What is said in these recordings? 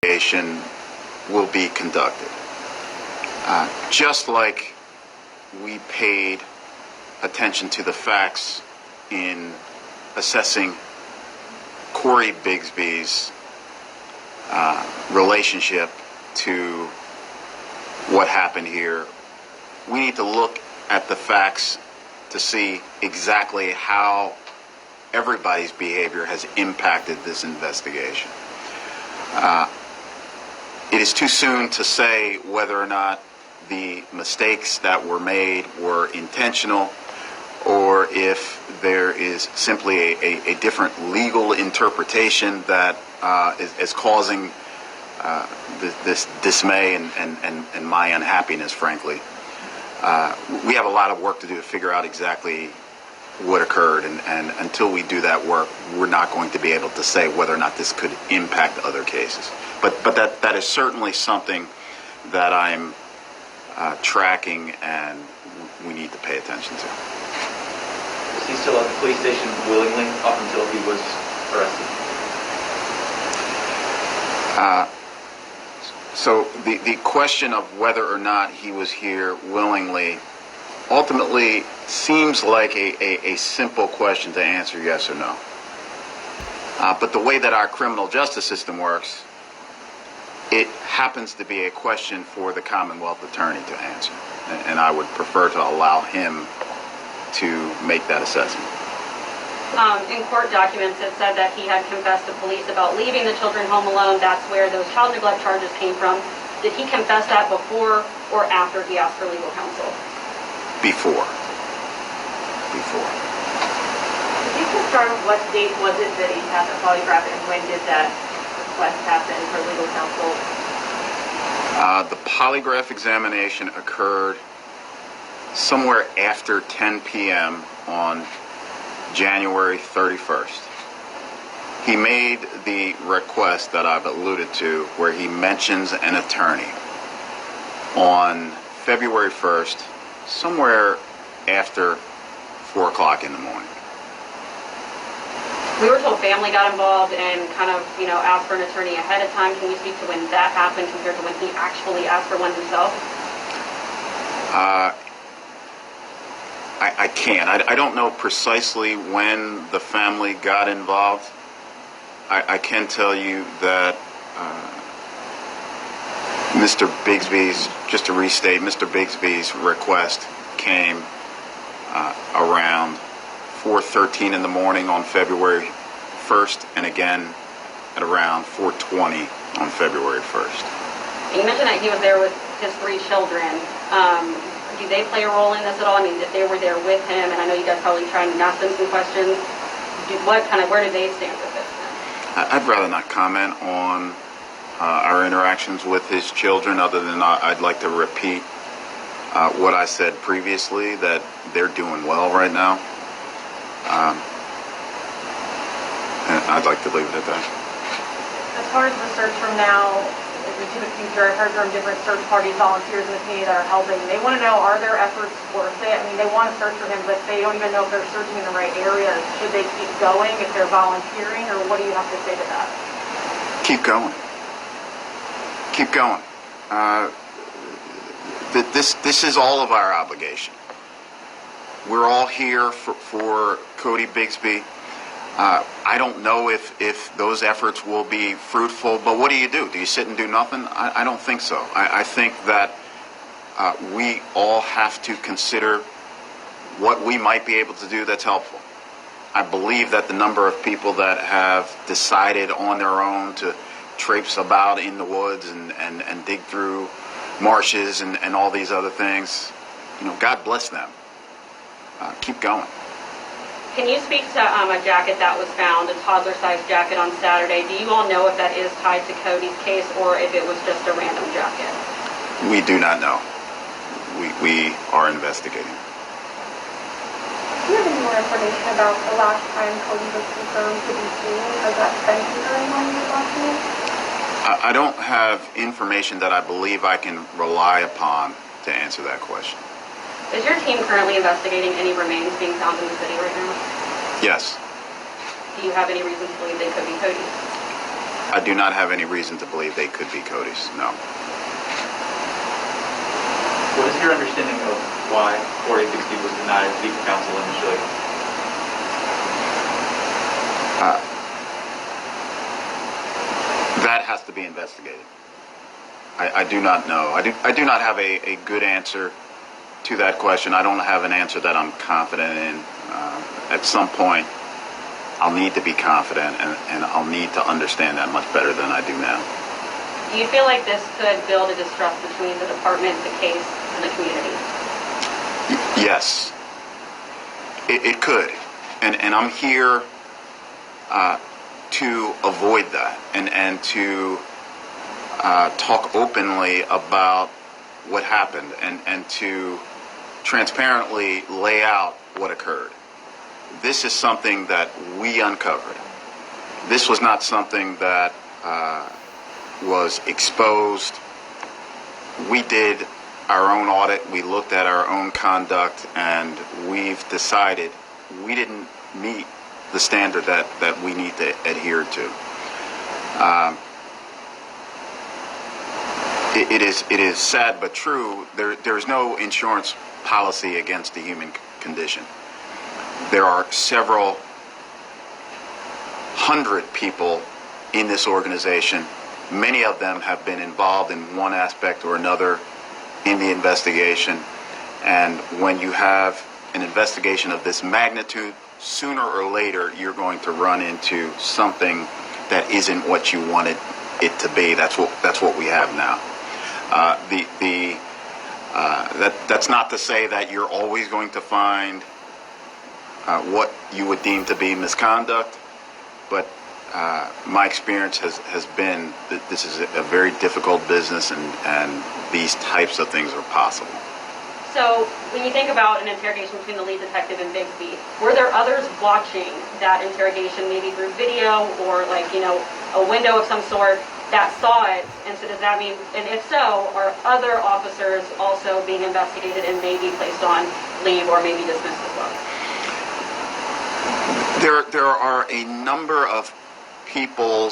investigation will be conducted. Just like we paid attention to the facts in assessing Corey Bigsby's relationship to what happened here, we need to look at the facts to see exactly how everybody's behavior has impacted this investigation. It is too soon to say whether or not the mistakes that were made were intentional or if there is simply a different legal interpretation that is causing this dismay and my unhappiness, frankly. We have a lot of work to do to figure out exactly what occurred, and until we do that work, we're not going to be able to say whether or not this could impact other cases. But that is certainly something that I'm tracking and we need to pay attention to. Was he still at the police station willingly up until he was arrested? So the question of whether or not he was here willingly ultimately seems like a simple question to answer yes or no. But the way that our criminal justice system works, it happens to be a question for the Commonwealth Attorney to answer. And I would prefer to allow him to make that assessment. In court documents, it said that he had confessed to police about leaving the children home alone. That's where those child neglect charges came from. Did he confess that before or after he asked for legal counsel? Before. Could you confirm what date was it that he had the polygraph and when did that request happen for legal counsel? The polygraph examination occurred somewhere after 10 p.m. on January 31st. He made the request that I've alluded to where he mentions an attorney on February 1st, somewhere after 4 o'clock in the morning. We were told family got involved and kind of, asked for an attorney ahead of time. Can you speak to when that happened compared to when he actually asked for one himself? I can't. I don't know precisely when the family got involved. I can tell you that Mr. Bigsby's, just to restate, Mr. Bigsby's request came around 4:13 in the morning on February 1st and again at around 4:20 on February 1st. You mentioned that he was there with his 3 children. Do they play a role in this at all? I mean, if they were there with him, and I know you guys probably trying to ask them some questions, where do they stand with this? I'd rather not comment on our interactions with his children, other than I'd like to repeat what I said previously, that they're doing well right now. And I'd like to leave it at that. As far as the search from now into the future, I've heard from different search parties, volunteers in the community that are helping. They want to know, are their efforts worth it? I mean, they want to search for him, but they don't even know if they're searching in the right areas. Should they keep going if they're volunteering, or what do you have to say to that? Keep going. Keep going. This is all of our obligation. We're all here for Cody Bigsby. I don't know if those efforts will be fruitful, but what do? Do you sit and do nothing? I don't think so. I think that we all have to consider what we might be able to do that's helpful. I believe that the number of people that have decided on their own to traipse about in the woods and dig through marshes and all these other things, God bless them. Keep going. Can you speak to a jacket that was found, a toddler-sized jacket on Saturday? Do you all know if that is tied to Cody's case or if it was just a random jacket? We do not know. We are investigating. Do you have any more information about the last time Cody was confirmed to be seen? Has that been confirmed on your documents? I don't have information that I believe I can rely upon to answer that question. Is your team currently investigating any remains being found in the city right now? Yes. Do you have any reason to believe they could be Cody's? I do not have any reason to believe they could be Cody's, no. What is your understanding of why 4860 was denied legal counsel initially? That has to be investigated. I do not know. I do not have a good answer to that question. I don't have an answer that I'm confident in. At some point, I'll need to be confident, and I'll need to understand that much better than I do now. Do you feel like this could build a distrust between the department, the case, and the community? Yes, it could, and I'm here to avoid that and to talk openly about what happened and to transparently lay out what occurred. This is something that we uncovered. This was not something that was exposed. We did our own audit, we looked at our own conduct, and we've decided we didn't meet the standard that we need to adhere to. It is sad but true. There's no insurance policy against the human condition. There are several hundred people in this organization. Many of them have been involved in one aspect or another in the investigation. And when you have an investigation of this magnitude, sooner or later you're going to run into something that isn't what you wanted it to be. That's what we have now. That's not to say that you're always going to find what you would deem to be misconduct, but my experience has been that this is a very difficult business, and these types of things are possible. So when you think about an interrogation between the lead detective and Bixby, were there others watching that interrogation, maybe through video or a window of some sort that saw it? And so does that mean, and if so, are other officers also being investigated and maybe placed on leave or maybe dismissed as well? There are a number of people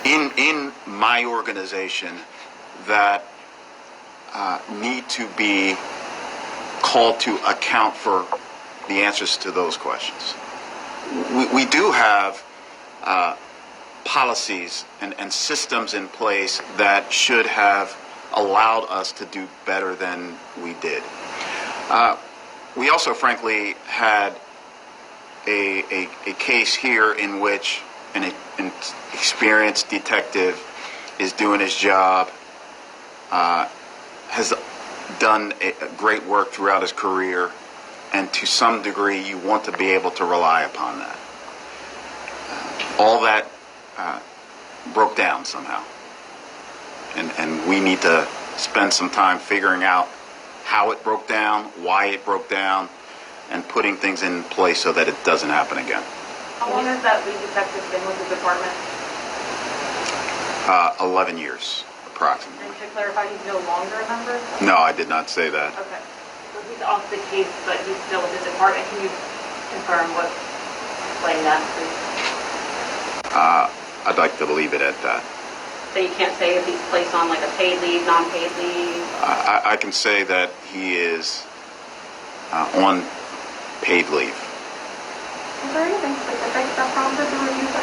in my organization that need to be called to account for the answers to those questions. We do have policies and systems in place that should have allowed us to do better than we did. We also, frankly, had a case here in which an experienced detective is doing his job, has done great work throughout his career, and to some degree you want to be able to rely upon that. All that broke down somehow, and we need to spend some time figuring out how it broke down, why it broke down, and putting things in place so that it doesn't happen again. How long has that lead detective been with the department? 11 years, approximately. And to clarify, he's no longer a member? No, I did not say that. Okay. So he's off the case, but he's still with the department. Can you confirm what, explain that, please? I'd like to leave it at that. So you can't say if he's placed on a paid leave, non-paid leave? I can say that he is on paid leave. Is there anything specific that prompted the review to